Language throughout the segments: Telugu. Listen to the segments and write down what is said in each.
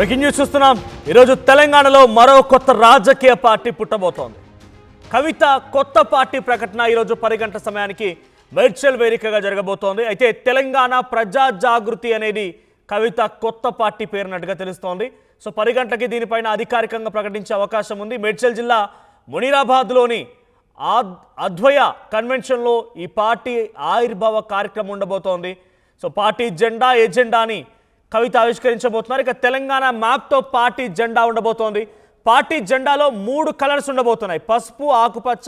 బ్రేకింగ్ న్యూస్ చూస్తున్నాం. ఈరోజు తెలంగాణలో మరో కొత్త రాజకీయ పార్టీ పుట్టబోతోంది. కవిత కొత్త పార్టీ ప్రకటన ఈరోజు 10 గంటల సమయానికి వర్చువల్ వేదికగా జరగబోతోంది. అయితే తెలంగాణ ప్రజా జాగృతి అనేది కవిత కొత్త పార్టీ పేరున్నట్టుగా తెలుస్తోంది. సో 10 గంటలకి దీనిపైన అధికారికంగా ప్రకటించే అవకాశం ఉంది. మేడ్చల్ జిల్లా మునీరాబాద్లోని అద్వయ కన్వెన్షన్లో ఈ పార్టీ ఆవిర్భావ కార్యక్రమం ఉండబోతోంది. సో పార్టీ జెండా ఎజెండాని కవిత ఆవిష్కరించబోతున్నారు. ఇక తెలంగాణ మ్యాప్తో పార్టీ జెండా ఉండబోతోంది. పార్టీ జెండాలో 3 కలర్స్ ఉండబోతున్నాయి. పసుపు, ఆకుపచ్చ,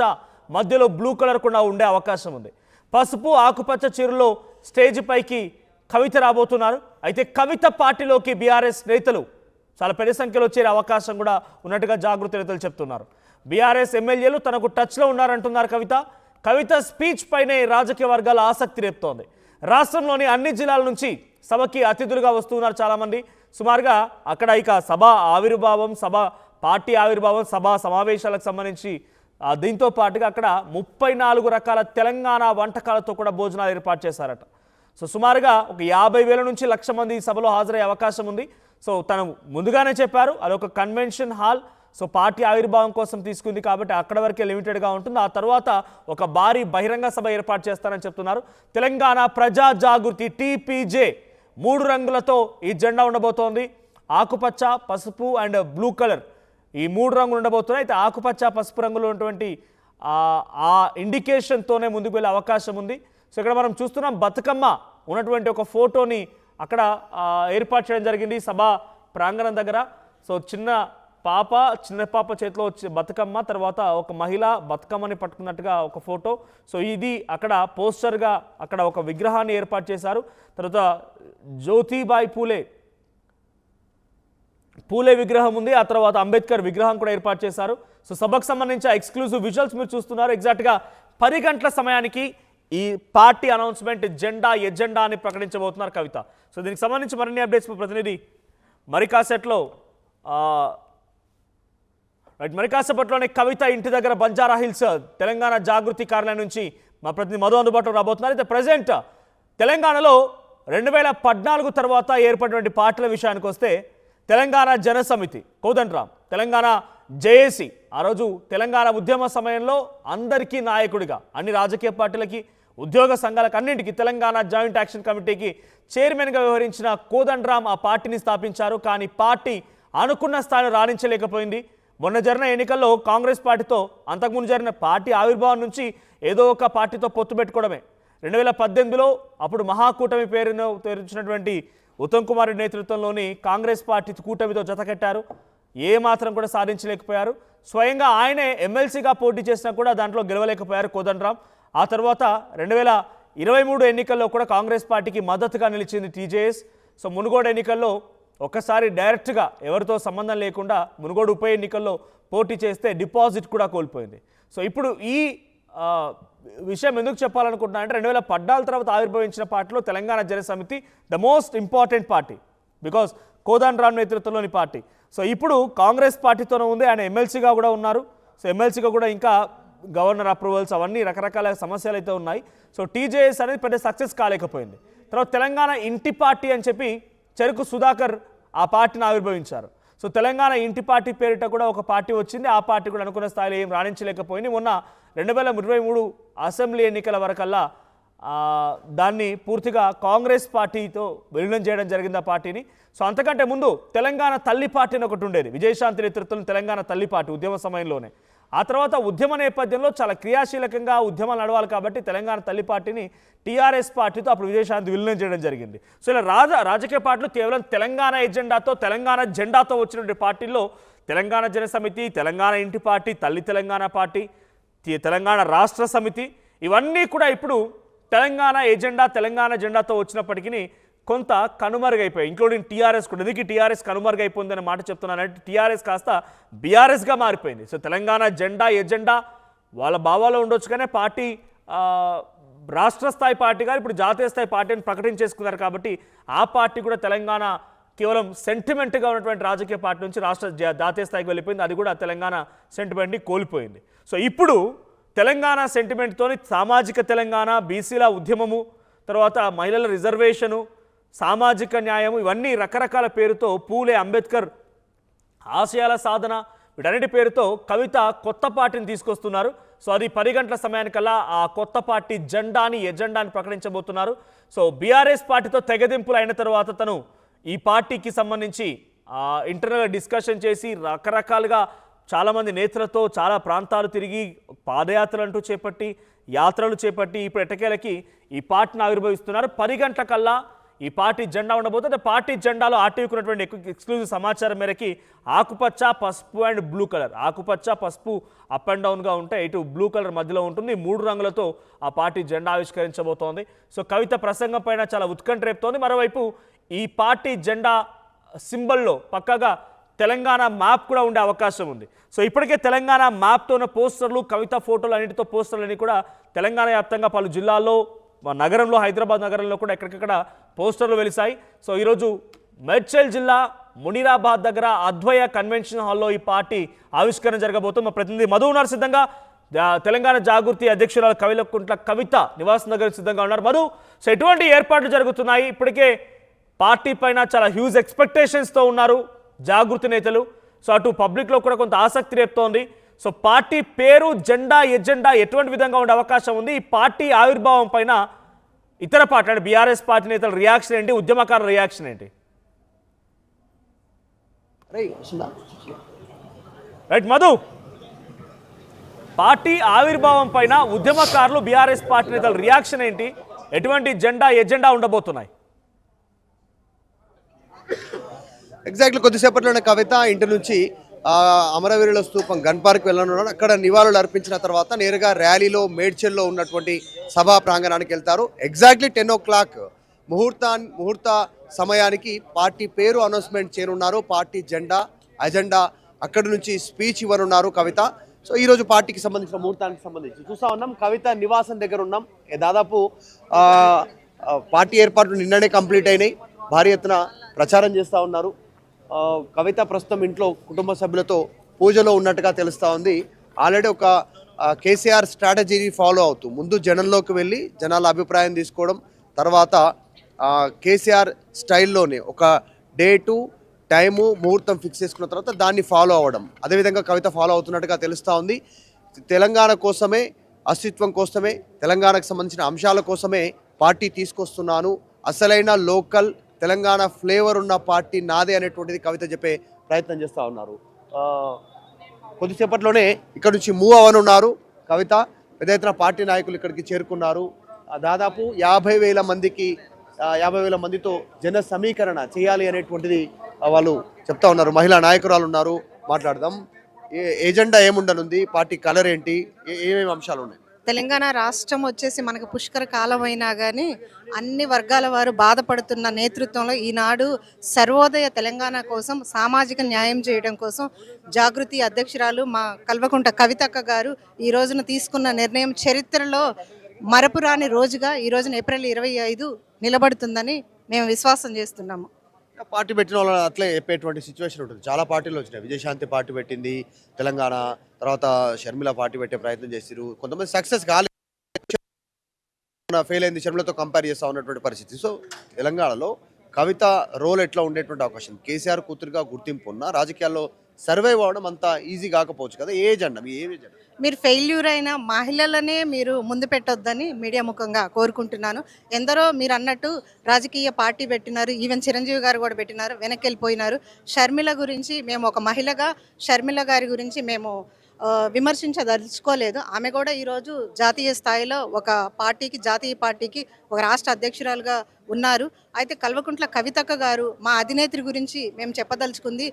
మధ్యలో బ్లూ కలర్ కూడా ఉండే అవకాశం ఉంది. పసుపు ఆకుపచ్చ చీరలో స్టేజ్ పైకి కవిత రాబోతున్నారు. అయితే కవిత పార్టీలోకి బీఆర్ఎస్ నేతలు చాలా పెద్ద సంఖ్యలో చేరే అవకాశం కూడా ఉన్నట్టుగా జాగృతి నేతలు చెప్తున్నారు. బీఆర్ఎస్ ఎమ్మెల్యేలు తనకు టచ్లో ఉన్నారంటున్నారు కవిత స్పీచ్ పైనే రాజకీయ వర్గాల ఆసక్తి రేపుతోంది. రాష్ట్రంలోని అన్ని జిల్లాల నుంచి సభకి అతిథులుగా వస్తున్నారు చాలామంది. సుమారుగా అక్కడ ఇక సభ ఆవిర్భావం, పార్టీ ఆవిర్భావం, సభా సమావేశాలకు సంబంధించి దీంతో పాటుగా అక్కడ 34 రకాల తెలంగాణ వంటకాలతో కూడా భోజనాలు ఏర్పాటు చేశారట. సో సుమారుగా ఒక 50,000 నుంచి 1,00,000 మంది ఈ సభలో హాజరయ్యే అవకాశం ఉంది. సో తను ముందుగానే చెప్పారు అదొక కన్వెన్షన్ హాల్. సో పార్టీ ఆవిర్భావం కోసం తీసుకుంది కాబట్టి అక్కడ వరకే లిమిటెడ్గా ఉంటుంది. ఆ తర్వాత ఒక భారీ బహిరంగ సభ ఏర్పాటు చేస్తారని చెప్తున్నారు. తెలంగాణ ప్రజా జాగృతి TPJ 3 రంగులతో ఈ జెండా ఉండబోతోంది. ఆకుపచ్చ, పసుపు అండ్ బ్లూ కలర్ ఈ 3 రంగులు ఉండబోతున్నాయి. అయితే ఆకుపచ్చ, పసుపు రంగులో ఉన్నటువంటి ఆ ఇండికేషన్తోనే ముందుకు వెళ్ళే అవకాశం ఉంది. సో ఇక్కడ మనం చూస్తున్నాం బతుకమ్మ ఉన్నటువంటి ఒక ఫోటోని అక్కడ ఏర్పాటు చేయడం జరిగింది సభా ప్రాంగణం దగ్గర. సో చిన్న పాప చేతిలో వచ్చి బతుకమ్మ, తర్వాత ఒక మహిళ బతుకమ్మని పట్టుకున్నట్టుగా ఒక ఫోటో. సో ఇది అక్కడ పోస్టర్గా అక్కడ ఒక విగ్రహాన్ని ఏర్పాటు చేశారు. తర్వాత జ్యోతిబాయి పూలే విగ్రహం ఉంది. ఆ తర్వాత అంబేద్కర్ విగ్రహం కూడా ఏర్పాటు చేశారు. సో సభకు సంబంధించి ఎక్స్క్లూజివ్ విజువల్స్ మీరు చూస్తున్నారు. ఎగ్జాక్ట్గా 10 గంటల సమయానికి ఈ పార్టీ అనౌన్స్మెంట్ జెండా ఎజెండా అని ప్రకటించబోతున్నారు కవిత. సో దీనికి సంబంధించి మరిన్ని అప్డేట్స్ ప్రతినిధి మరికాసేపట్లోనే కవిత ఇంటి దగ్గర బంజారా హిల్స్ తెలంగాణ జాగృతి కార్యాలయం నుంచి మా ప్రతినిధి మధు అందుబాటులో రాబోతున్నారు. అయితే ప్రజెంట్ తెలంగాణలో 2014 తర్వాత ఏర్పడినటువంటి పార్టీల విషయానికి వస్తే తెలంగాణ జనసమితి కోదండరాం, తెలంగాణ జేఏసీ ఆ రోజు తెలంగాణ ఉద్యమ సమయంలో అందరికీ నాయకుడిగా అన్ని రాజకీయ పార్టీలకి, ఉద్యోగ సంఘాలకు అన్నింటికీ తెలంగాణ జాయింట్ యాక్షన్ కమిటీకి చైర్మన్గా వ్యవహరించిన కోదండరాం ఆ పార్టీని స్థాపించారు. కానీ పార్టీ అనుకున్న స్థాయిలో రాణించలేకపోయింది. మొన్న జరిగిన ఎన్నికల్లో కాంగ్రెస్ పార్టీతో, అంతకుముందు జరిగిన పార్టీ ఆవిర్భావం నుంచి ఏదో ఒక పార్టీతో పొత్తు పెట్టుకోవడమే. 2018లో అప్పుడు మహాకూటమి పేరును తెరిచినటువంటి ఉత్తమ్ కుమార్ రెడ్డి నేతృత్వంలోని కాంగ్రెస్ పార్టీ కూటమితో జతకట్టారు. ఏమాత్రం కూడా సాధించలేకపోయారు. స్వయంగా ఆయనే ఎమ్మెల్సీగా పోటీ చేసినా కూడా దాంట్లో గెలవలేకపోయారు కోదండరాం. ఆ తర్వాత 2023 ఎన్నికల్లో కూడా కాంగ్రెస్ పార్టీకి మద్దతుగా నిలిచింది TJS. సో మునుగోడు ఎన్నికల్లో ఒక్కసారి డైరెక్ట్గా ఎవరితో సంబంధం లేకుండా మునుగోడు ఉప ఎన్నికల్లో పోటీ చేస్తే డిపాజిట్ కూడా కోల్పోయింది. సో ఇప్పుడు ఈ విషయం ఎందుకు చెప్పాలనుకుంటున్నా అంటే 2014 తర్వాత ఆవిర్భవించిన పార్టీలో Telangana Janasamithi the most important party, because Kodandaram నేతృత్వంలోని పార్టీ. సో ఇప్పుడు కాంగ్రెస్ పార్టీతోనే ఉంది. ఆయన ఎమ్మెల్సీగా కూడా ఉన్నారు. సో ఎమ్మెల్సీగా కూడా ఇంకా గవర్నర్ అప్రూవల్స్ అవన్నీ రకరకాల సమస్యలు అయితే ఉన్నాయి. సో TJS అనేది పెద్ద సక్సెస్ కాలేకపోయింది. తర్వాత తెలంగాణ ఇంటి పార్టీ అని చెప్పి చెరుకు సుధాకర్ ఆ పార్టీని ఆవిర్భవించారు. సో తెలంగాణ ఇంటి పార్టీ పేరిట కూడా ఒక పార్టీ వచ్చింది. ఆ పార్టీ కూడా అనుకున్న స్థాయిలో ఏం రాణించలేకపోయింది. మొన్న 2023 అసెంబ్లీ ఎన్నికల వరకల్లా దాన్ని పూర్తిగా కాంగ్రెస్ పార్టీతో విలీనం చేయడం జరిగింది ఆ పార్టీని. సో అంతకంటే ముందు తెలంగాణ తల్లి పార్టీ అని ఒకటి ఉండేది. విజయశాంతి నేతృత్వంలో తెలంగాణ తల్లి పార్టీ ఉద్యమ సమయంలోనే. ఆ తర్వాత ఉద్యమ నేపథ్యంలో చాలా క్రియాశీలకంగా ఉద్యమాలు నడవాలి కాబట్టి తెలంగాణ తల్లి పార్టీని TRS పార్టీతో అప్పుడు విజయశాంతి విలీనం చేయడం జరిగింది. సో ఇలా రాజకీయ పార్టీలు కేవలం తెలంగాణ ఎజెండాతో, తెలంగాణ జెండాతో వచ్చినటువంటి పార్టీల్లో తెలంగాణ జనసమితి, తెలంగాణ ఇంటి పార్టీ, తల్లి తెలంగాణ పార్టీ, తెలంగాణ రాష్ట్ర సమితి ఇవన్నీ కూడా ఇప్పుడు తెలంగాణ ఎజెండా, తెలంగాణ జెండాతో వచ్చినప్పటికీ కొంత కనుమరుగైపోయాయి. ఇంక్లూడింగ్ TRS కూడా. ఎందుకు TRS కనుమరుగైపోయిందనే మాట చెప్తున్నానంటే TRS కాస్త BRSగా మారిపోయింది. సో తెలంగాణ జెండా ఎజెండా వాళ్ళ భావాలో ఉండొచ్చు కానీ పార్టీ రాష్ట్ర స్థాయి పార్టీగా ఇప్పుడు జాతీయ స్థాయి పార్టీని ప్రకటించేసుకున్నారు కాబట్టి ఆ పార్టీ కూడా తెలంగాణ కేవలం సెంటిమెంట్గా ఉన్నటువంటి రాజకీయ పార్టీ నుంచి జాతీయ స్థాయికి వెళ్ళిపోయింది. అది కూడా తెలంగాణ సెంటిమెంట్ని కోల్పోయింది. సో ఇప్పుడు తెలంగాణ సెంటిమెంట్తోని సామాజిక తెలంగాణ, బీసీల ఉద్యమము, తర్వాత మహిళల రిజర్వేషను, సామాజిక న్యాయం, ఇవన్నీ రకరకాల పేరుతో పూలే అంబేద్కర్ ఆశయాల సాధన వీటన్నిటి పేరుతో కవిత కొత్త పార్టీని తీసుకొస్తున్నారు. సో అది 10 గంటల సమయానికల్లా ఆ కొత్త పార్టీ ఎజెండాని ప్రకటించబోతున్నారు. సో బీఆర్ఎస్ పార్టీతో తెగదింపులు అయిన తర్వాత తను ఈ పార్టీకి సంబంధించి ఇంటర్నల్ డిస్కషన్ చేసి రకరకాలుగా చాలామంది నేతలతో చాలా ప్రాంతాలు తిరిగి పాదయాత్రలు అంటూ చేపట్టి యాత్రలు చేపట్టి ఇప్పుడు ఎట్టకేలకి ఈ పార్టీని ఆవిర్భవిస్తున్నారు. 10 గంటలకల్లా ఈ పార్టీ జెండా ఉండబోతుంది. పార్టీ జెండాలో ఆర్టీవీకి ఉన్నటువంటి ఎక్స్క్లూజివ్ సమాచారం మేరకి ఆకుపచ్చ, పసుపు అండ్ బ్లూ కలర్, ఆకుపచ్చ పసుపు అప్ అండ్ డౌన్గా ఉంటాయి, ఇటు బ్లూ కలర్ మధ్యలో ఉంటుంది. 3 రంగులతో ఆ పార్టీ జెండా ఆవిష్కరించబోతోంది. సో కవిత ప్రసంగం పైన చాలా ఉత్కంఠ రేపుతోంది. మరోవైపు ఈ పార్టీ జెండా సింబల్లో పక్కగా తెలంగాణ మ్యాప్ కూడా ఉండే అవకాశం ఉంది. సో ఇప్పటికే తెలంగాణ మ్యాప్తో ఉన్న పోస్టర్లు, కవిత ఫోటోలు అన్నింటితో పోస్టర్లు కూడా తెలంగాణ వ్యాప్తంగా పలు జిల్లాల్లో, నగరంలో, హైదరాబాద్ నగరంలో కూడా ఎక్కడికక్కడ పోస్టర్లు వెలిశాయి. సో ఈరోజు మేడ్చల్ జిల్లా మునిరాబాద్ దగ్గర అద్వయ కన్వెన్షన్ హాల్లో ఈ పార్టీ ఆవిష్కరణ జరగబోతుంది. మా ప్రతినిధి మధు ఉన్నారు సిద్ధంగా. తెలంగాణ జాగృతి అధ్యక్షురాలు కవిలకుంట్ల కవిత నివాసం దగ్గర సిద్ధంగా ఉన్నారు. మధు, సో ఎటువంటి ఏర్పాట్లు జరుగుతున్నాయి? ఇప్పటికే పార్టీ పైన చాలా హ్యూజ్ ఎక్స్పెక్టేషన్స్తో ఉన్నారు జాగృతి నేతలు. సో అటు పబ్లిక్లో కూడా కొంత ఆసక్తి రేపుతోంది. సో పార్టీ పేరు, ఎజెండా ఎటువంటి విధంగా ఉండే అవకాశం ఉంది? ఈ పార్టీ ఆవిర్భావం పైన ఇతర పార్టీ అంటే బీఆర్ఎస్ పార్టీ నేతల రియాక్షన్ ఏంటి, ఉద్యమకారుల రియాక్షన్ ఏంటి? రైట్ మధు, పార్టీ ఆవిర్భావం పైన ఉద్యమకారులు, బీఆర్ఎస్ పార్టీ నేతల రియాక్షన్ ఏంటి? ఎటువంటి ఎజెండా ఉండబోతున్నాయి? ఎగ్జాక్ట్లీ కొద్దిసేపట్లోనే కవిత ఇంటి నుంచి అమరవీరుల స్తూపం గన్ పార్క్ వెళ్ళనున్నాడు. అక్కడ నివాళులు అర్పించిన తర్వాత నేరుగా ర్యాలీలో మేడ్చల్లో ఉన్నటువంటి సభా ప్రాంగణానికి వెళ్తారు. ఎగ్జాక్ట్లీ 10 o'clock ముహూర్త సమయానికి పార్టీ పేరు అనౌన్స్మెంట్ చేయనున్నారు. పార్టీ అజెండా అక్కడి నుంచి స్పీచ్ ఇవ్వనున్నారు కవిత. సో ఈరోజు పార్టీకి సంబంధించిన ముహూర్తానికి సంబంధించి చూస్తూ ఉన్నాం. కవిత నివాసం దగ్గర ఉన్నాం. దాదాపు పార్టీ ఏర్పాట్లు నిన్ననే కంప్లీట్ అయినాయి. భారీ ఎత్తున ప్రచారం చేస్తూ ఉన్నారు. కవిత ప్రస్తుతం ఇంట్లో కుటుంబ సభ్యులతో పూజలో ఉన్నట్టుగా తెలుస్తూ ఉంది. ఆల్రెడీ ఒక కేసీఆర్ స్ట్రాటజీని ఫాలో అవుతూ ముందు జనంలోకి వెళ్ళి జనాల అభిప్రాయం తీసుకోవడం, తర్వాత కేసీఆర్ స్టైల్లోనే ఒక డేటు, టైము, ముహూర్తం ఫిక్స్ చేసుకున్న తర్వాత దాన్ని ఫాలో అవ్వడం, అదేవిధంగా కవిత ఫాలో అవుతున్నట్టుగా తెలుస్తూ ఉంది. తెలంగాణ కోసమే, అస్తిత్వం కోసమే, తెలంగాణకు సంబంధించిన అంశాల కోసమే పార్టీ తీసుకొస్తున్నాను, అసలైన లోకల్ తెలంగాణ ఫ్లేవర్ ఉన్న పార్టీ నాదే అనేటువంటిది కవిత చెప్పే ప్రయత్నం చేస్తూ ఉన్నారు. కొద్దిసేపట్లోనే ఇక్కడ నుంచి మూవ్ అవనున్నారు కవిత. పెద్ద ఎత్తున పార్టీ నాయకులు ఇక్కడికి చేరుకున్నారు. దాదాపు 50,000 మందితో జన సమీకరణ చేయాలి అనేటువంటిది వాళ్ళు చెప్తా ఉన్నారు. మహిళా నాయకురాలు ఉన్నారు, మాట్లాడదాం. ఎజెండా ఏముండనుంది, పార్టీ కలర్ ఏంటి, ఏమేమి అంశాలు ఉన్నాయి? తెలంగాణ రాష్ట్రం వచ్చేసి మనకు పుష్కర కాలం అయినా కానీ అన్ని వర్గాల వారు బాధపడుతున్న నేతృత్వంలో ఈనాడు సర్వోదయ తెలంగాణ కోసం, సామాజిక న్యాయం చేయడం కోసం జాగృతి అధ్యక్షురాలు మా కల్వకుంట కవితక్క గారు ఈ రోజున తీసుకున్న నిర్ణయం చరిత్రలో మరపురాని రోజుగా ఈ రోజున ఏప్రిల్ 25 నిలబడుతుందని మేము విశ్వాసం చేస్తున్నాము. పార్టీ పెట్టిన వాళ్ళు అట్లే చెప్పేటువంటి సిచ్యువేషన్ ఉంటుంది. చాలా పార్టీలు వచ్చినాయి. విజయశాంతి పార్టీ పెట్టింది తెలంగాణ, తర్వాత షర్మిల పార్టీ పెట్టే ప్రయత్నం చేసిరు. కొంతమంది సక్సెస్ కాలేదు, ఫెయిల్ అయింది, షర్మిలతో కంపేర్ చేస్తూ ఉన్నటువంటి పరిస్థితి. సో తెలంగాణలో కవిత రోల్ ఎట్లా ఉండేటువంటి అవకాశం? కేసీఆర్ కూతురుగా గుర్తింపు ఉన్న రాజకీయాల్లో సర్వైవ్ అవ్వడం అంత ఈజీ కాకపోవచ్చు కదా. ఏ ఎజెండా, మీ ఏం ఎజెండా? మీరు ఫెయిల్యూర్ అయిన మహిళలనే మీరు ముందు పెట్టొద్దని మీడియా ముఖంగా కోరుకుంటున్నాను. ఎందరో మీరు అన్నట్టు రాజకీయ పార్టీ పెట్టినారు, ఈవెన్ చిరంజీవి గారు కూడా పెట్టినారు, వెనక్కి వెళ్ళిపోయినారు. షర్మిల గురించి మేము ఒక మహిళగా షర్మిల గారి గురించి మేము విమర్శించదలుచుకోలేదు. ఆమె కూడా ఈరోజు జాతీయ స్థాయిలో ఒక పార్టీకి, జాతీయ పార్టీకి ఒక రాష్ట్ర అధ్యక్షురాలుగా ఉన్నారు. అయితే కల్వకుంట్ల కవితక్క గారు మా అధినేత్రి గురించి మేము చెప్పదలుచుకుంది,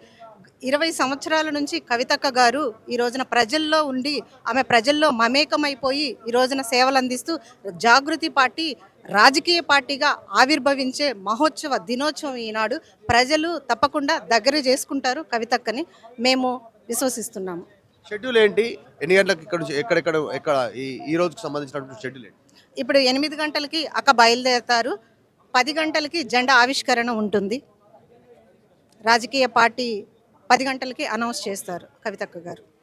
20 సంవత్సరాల నుంచి కవితక్క గారు ఈ రోజున ప్రజల్లో ఉండి ఆమె ప్రజల్లో మమేకమైపోయి ఈ రోజున సేవలు అందిస్తూ జాగృతి పార్టీ రాజకీయ పార్టీగా ఆవిర్భవించే మహోత్సవ దినోత్సవం ఈనాడు. ప్రజలు తప్పకుండా దగ్గర చేసుకుంటారు కవితక్కని, మేము విశ్వసిస్తున్నాము. షెడ్యూల్ ఏంటి? ఎన్ని గంటలకు ఎక్కడ ఈ రోజుకి సంబంధించినటువంటి షెడ్యూల్ ఏంటి? ఇప్పుడు 8 గంటలకి అక్క బయలుదేరుతారు. 10 గంటలకి జెండా ఆవిష్కరణ ఉంటుంది. రాజకీయ పార్టీ 10 గంటలకి అనౌన్స్ చేస్తారు కవితక్క గారు.